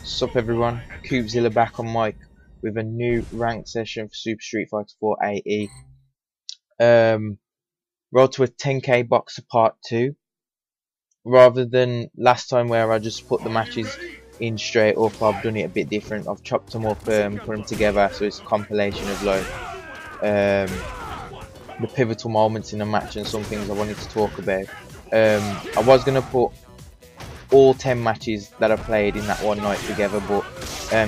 Sup everyone, Coopzilla back on mic with a new ranked session for Super Street Fighter 4 AE. Road to a 10k boxer part 2. Rather than last time where I just put the matches in straight up, I've done it a bit different. I've chopped them up, put them together, so it's a compilation of like the pivotal moments in the match and some things I wanted to talk about. I was going to put all 10 matches that I played in that one night together, but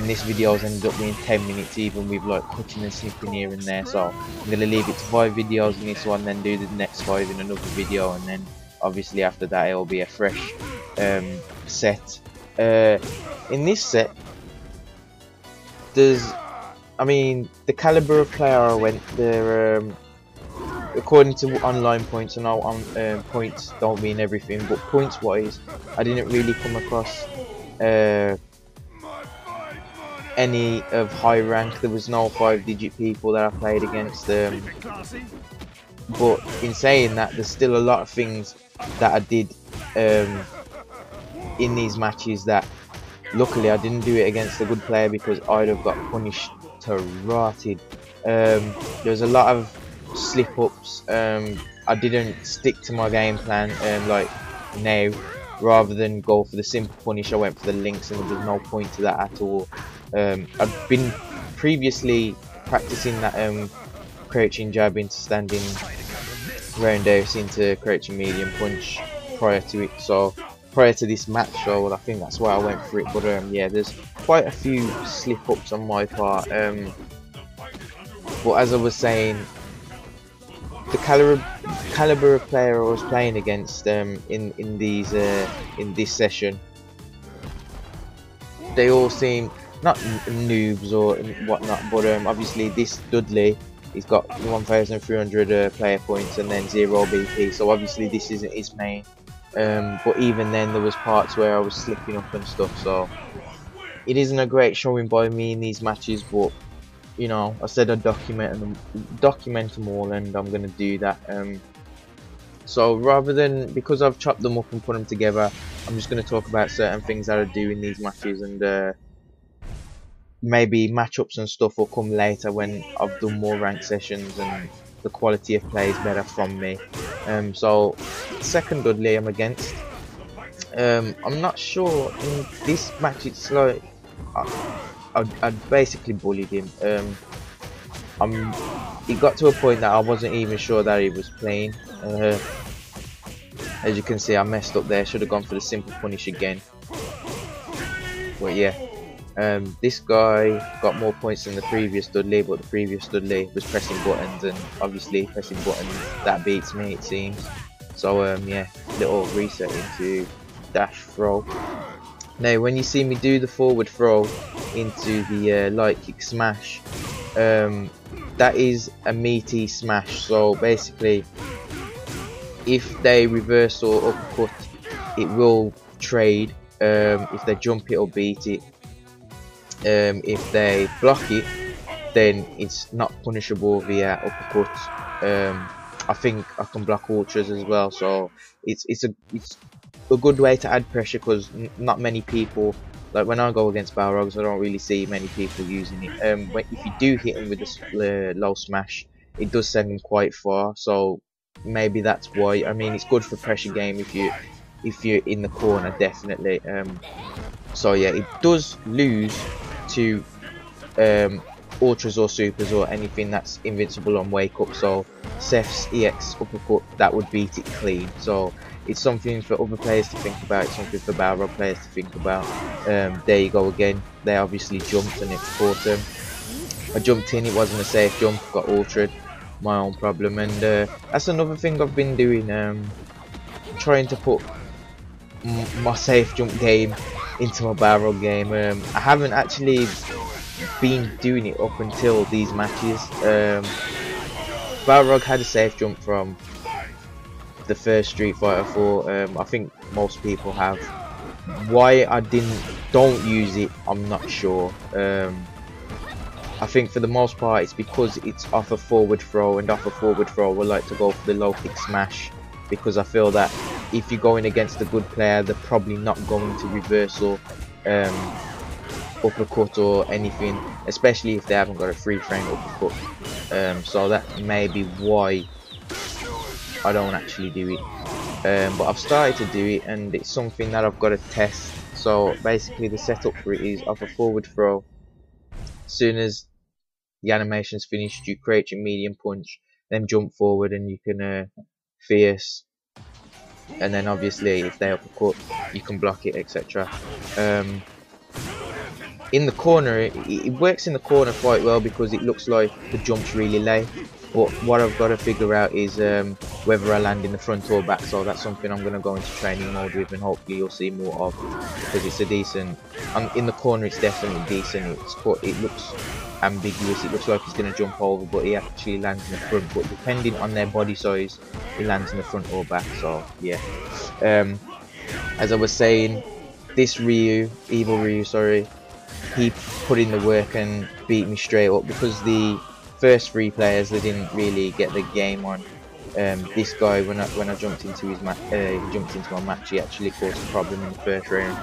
this video's ended up being 10 minutes even with like cutting and snipping here and there, so I'm going to leave it to 5 videos in this one, then do the next 5 in another video, and then obviously after that it'll be a fresh set. In this set, the caliber of player I went there, according to online points, and points don't mean everything, but points wise I didn't really come across any of high rank. There was no 5-digit people that I played against, but in saying that, there's still a lot of things that I did in these matches that luckily I didn't do it against a good player, because I'd have got punished to rotted. There's a lot of slip ups. I didn't stick to my game plan, like now, rather than go for the simple punish I went for the links, and there was no point to that at all. I'd been previously practicing that crouching jab into standing roundhouse into crouching medium punch prior to it, so prior to this match, so I think that's why I went for it. But yeah, there's quite a few slip ups on my part, but as I was saying, the caliber of player I was playing against in this session, they all seem not noobs or whatnot, but obviously this Dudley, he's got 1,300 player points and then 0 BP, so obviously this isn't his main. But even then there was parts where I was slipping up and stuff, so it isn't a great showing by me in these matches, but you know, I said I'd document them all, and I'm gonna do that. So rather than, because I've chopped them up and put them together, I'm just gonna talk about certain things that I do in these matches, and maybe matchups and stuff will come later when I've done more ranked sessions and the quality of play is better from me. So second Dudley I'm against, I'm not sure in this match. It's like I basically bullied him. It got to a point that I wasn't even sure that he was playing. As you can see, I messed up there. Should have gone for the simple punish again. But yeah, this guy got more points than the previous Dudley, but the previous Dudley was pressing buttons, and obviously pressing buttons, that beats me, it seems. So yeah, little reset into dash throw. Now when you see me do the forward throw into the light kick smash, that is a meaty smash, so basically if they reverse or uppercut, it will trade. If they jump, it'll beat it. If they block it, then it's not punishable via uppercut. I think I can block ultras as well, so it's a good way to add pressure, because not many people, like when I go against Balrogs, I don't really see many people using it. If you do hit him with the low smash, it does send him quite far, so maybe that's why. I mean, it's good for pressure game if you're in the corner, definitely. So yeah, it does lose to ultras or supers or anything that's invincible on wake up, so Seth's EX uppercut, that would beat it clean. So it's something for other players to think about, it's something for Balrog players to think about. There you go again, they obviously jumped and it caught them. I jumped in, it wasn't a safe jump, got ultra'd, my own problem. And that's another thing I've been doing, trying to put my safe jump game into my Balrog game. I haven't actually been doing it up until these matches. Balrog had a safe jump from the first Street Fighter 4. I think most people have. Why I don't use it, I'm not sure. I think for the most part it's because it's off a forward throw, and off a forward throw I like to go for the low kick smash, because I feel that if you're going against a good player, they're probably not going to reversal uppercut or anything, especially if they haven't got a free frame uppercut. So that may be why I don't actually do it. But I've started to do it, and it's something that I've got to test. So basically the setup for it is off a forward throw. As soon as the animation's finished, you create your medium punch, then jump forward and you can fierce, and then obviously if they uppercut you can block it, etc. In the corner, it works in the corner quite well because it looks like the jump's really late, but what I've got to figure out is whether I land in the front or back. So that's something I'm going to go into training mode with, and hopefully you'll see more of, because it's a decent, in the corner it's definitely decent. It looks ambiguous, it looks like he's going to jump over, but he actually lands in the front. But depending on their body size, he lands in the front or back. So yeah, as I was saying, this E.Ryu, sorry, he put in the work and beat me straight up, because the first 3 players, they didn't really get the game on. This guy, when I jumped into his match, jumped into my match, he actually caused a problem in the first round.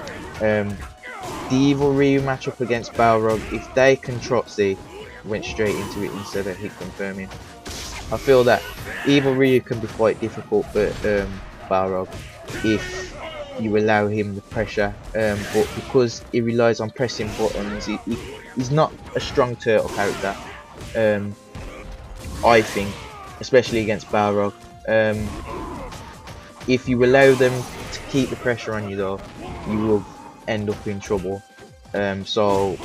The E.Ryu match up against Balrog, if they can Trot-C, went straight into it instead of hit confirming. I feel that E.Ryu can be quite difficult for Balrog if you allow him the pressure, but because he relies on pressing buttons, he's not a strong turtle character, I think, especially against Balrog. If you allow them to keep the pressure on you though, you will end up in trouble. So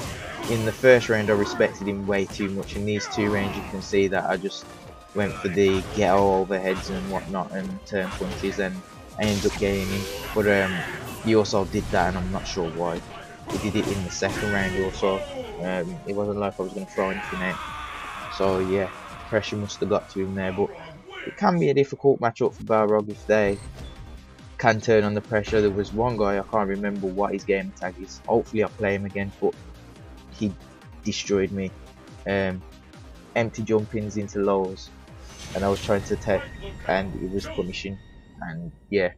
in the first round I respected him way too much. In these 2 rounds you can see that I just went for the ghetto overheads and whatnot and turn punches, and I ended up getting him. But he also did that, and I'm not sure why. He did it in the second round also. It wasn't like I was going to throw anything out. So yeah, pressure must have got to him there. But it can be a difficult matchup for Balrog if they can turn on the pressure. There was one guy, I can't remember what his game attack is. Hopefully I'll play him again, but he destroyed me. Empty jumpings into lows, and I was trying to attack, and it was punishing. And yeah,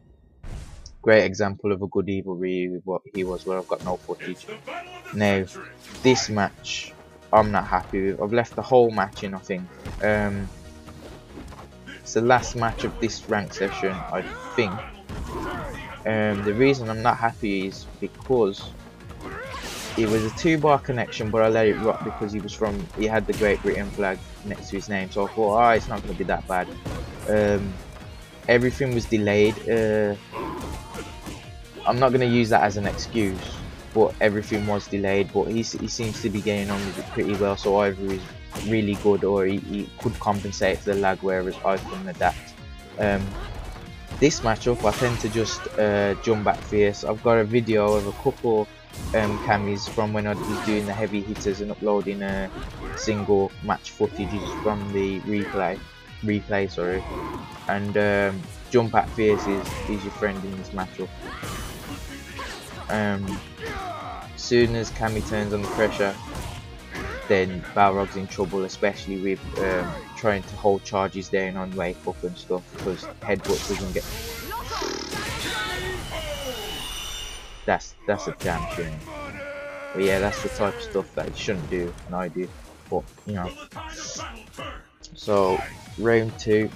great example of a good E.Ryu with what he was, where I've got no footage. Now, this match, I'm not happy with. I've left the whole match in, I think. It's the last match of this rank session, I think. The reason I'm not happy is because it was a 2-bar connection, but I let it rock because he had the Great Britain flag next to his name, so I thought, it's not going to be that bad. Everything was delayed. I'm not going to use that as an excuse, but everything was delayed. But he seems to be getting on with it pretty well, so either he's really good or he could compensate for the lag, whereas I couldn't adapt. This matchup I tend to just jump back fierce. I've got a video of a couple Cammys from when I was doing the heavy hitters and uploading single match footages from the replay, sorry. And jump back fierce is your friend in this matchup. As soon as Cammy turns on the pressure, then Balrog's in trouble, especially with trying to hold charges down on wake up and stuff, because headbutt doesn't get. That's a damn shame. But yeah, that's the type of stuff that you shouldn't do, and I do. But you know. So round 2.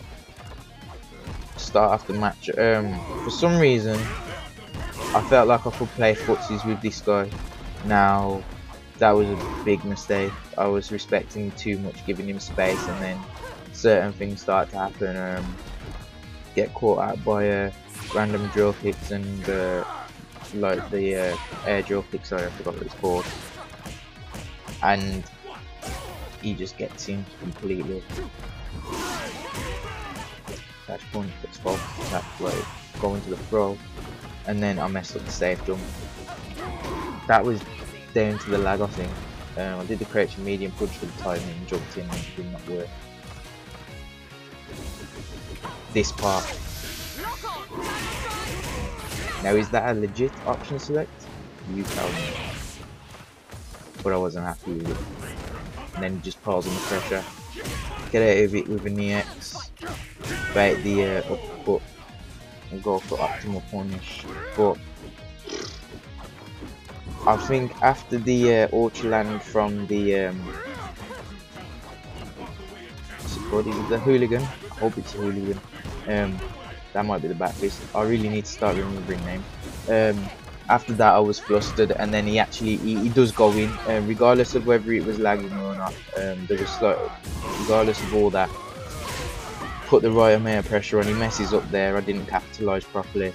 Start off the match. For some reason, I felt like I could play footsies with this guy. Now, that was a big mistake. I was respecting him too much, giving him space, and then certain things start to happen. Get caught out by random drill kicks and like the air drill kicks. Sorry, I forgot what it's called. And he just gets him completely. Dash punch, gets false attack, like going to the throw, and then I messed up the safe jump. That was down to the lag, I think. I did the correct medium punch for the timing and jumped in and it did not work. This part. Now, is that a legit option select? You tell me. But I wasn't happy with it. And then just pause on the pressure. Get out of it with an EX. Bait the uppercut and go for optimal punish. But I think after the Orchland from the what is it, the hooligan? I hope it's a hooligan. That might be the Batfist. I really need to start remembering names. After that I was flustered, and then he does go in, regardless of whether it was lagging or not. There was regardless of all that, put the right amount of pressure on. He messes up there. I didn't capitalise properly.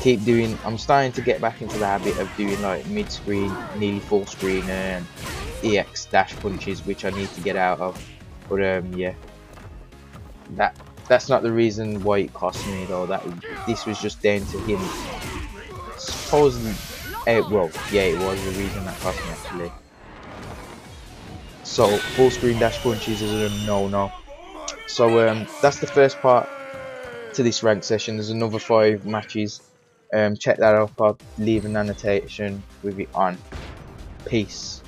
Keep doing. I'm starting to get back into the habit of doing like mid-screen, nearly full screen, and EX dash punches, which I need to get out of. But yeah, that's not the reason why it cost me though. This was just down to him. Supposedly, well, yeah, it was the reason that cost me actually. So full screen dash punches is a no-no. So that's the first part to this rank session. There's another 5 matches. Check that out. I'll leave an annotation with it on. Peace.